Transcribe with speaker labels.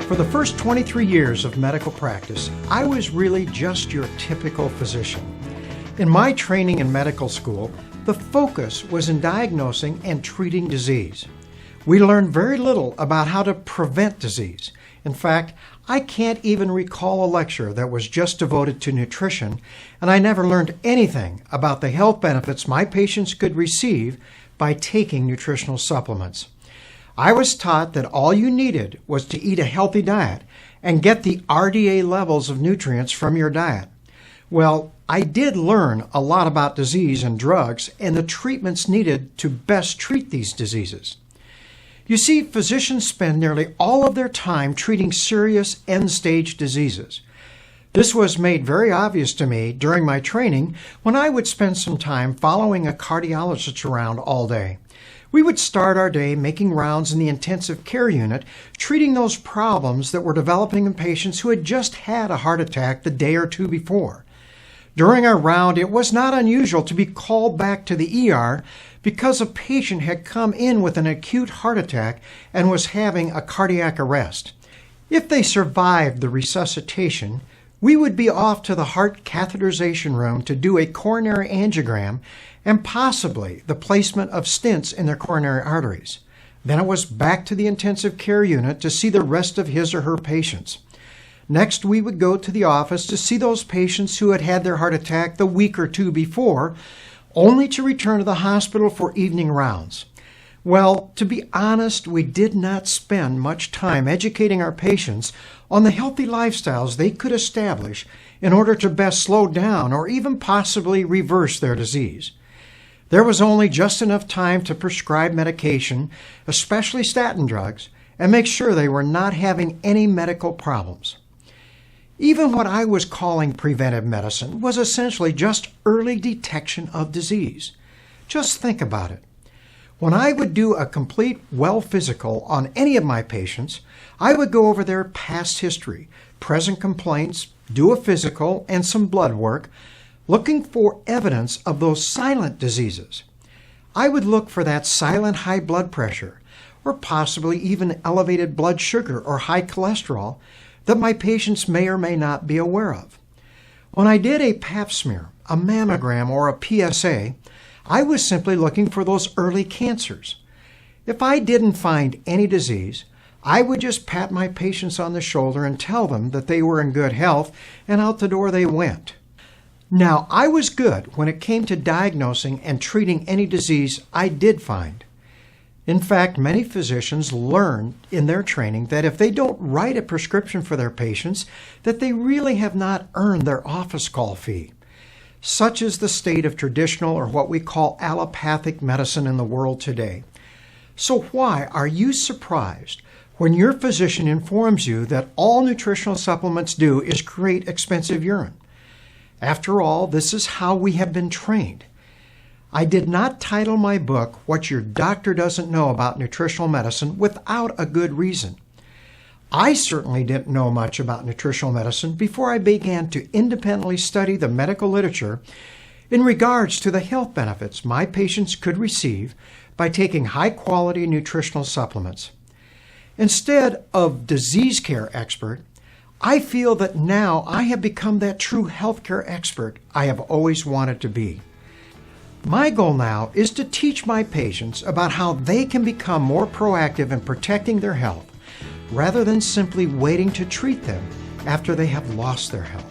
Speaker 1: For the first 23 years of medical practice, I was really just your typical physician. In my training in medical school, the focus was in diagnosing and treating disease. We learned very little about how to prevent disease. In fact, I can't even recall a lecture that was just devoted to nutrition, and I never learned anything about the health benefits my patients could receive by taking nutritional supplements. I was taught that all you needed was to eat a healthy diet and get the RDA levels of nutrients from your diet. Well, I did learn a lot about disease and drugs and the treatments needed to best treat these diseases. You see, physicians spend nearly all of their time treating serious end-stage diseases. This was made very obvious to me during my training when I would spend some time following a cardiologist around all day. We would start our day making rounds in the intensive care unit, treating those problems that were developing in patients who had just had a heart attack the day or two before. During our round, it was not unusual to be called back to the ER because a patient had come in with an acute heart attack and was having a cardiac arrest. If they survived the resuscitation, we would be off to the heart catheterization room to do a coronary angiogram and possibly the placement of stents in their coronary arteries. Then it was back to the intensive care unit to see the rest of his or her patients. Next, we would go to the office to see those patients who had had their heart attack the week or two before, only to return to the hospital for evening rounds. Well, to be honest, we did not spend much time educating our patients on the healthy lifestyles they could establish in order to best slow down or even possibly reverse their disease. There was only just enough time to prescribe medication, especially statin drugs, and make sure they were not having any medical problems. Even what I was calling preventive medicine was essentially just early detection of disease. Just think about it. When I would do a complete well physical on any of my patients, I would go over their past history, present complaints, do a physical and some blood work, looking for evidence of those silent diseases. I would look for that silent high blood pressure, or possibly even elevated blood sugar or high cholesterol that my patients may or may not be aware of. When I did a pap smear, a mammogram, or a PSA, I was simply looking for those early cancers. If I didn't find any disease, I would just pat my patients on the shoulder and tell them that they were in good health, and out the door they went. Now, I was good when it came to diagnosing and treating any disease I did find. In fact, many physicians learn in their training that if they don't write a prescription for their patients, that they really have not earned their office call fee. Such is the state of traditional, or what we call allopathic medicine in the world today. So why are you surprised when your physician informs you that all nutritional supplements do is create expensive urine? After all, this is how we have been trained. I did not title my book What Your Doctor Doesn't Know About Nutritional Medicine without a good reason. I certainly didn't know much about nutritional medicine before I began to independently study the medical literature in regards to the health benefits my patients could receive by taking high-quality nutritional supplements. Instead of disease care expert, I feel that now I have become that true healthcare expert I have always wanted to be. My goal now is to teach my patients about how they can become more proactive in protecting their health, rather than simply waiting to treat them after they have lost their health.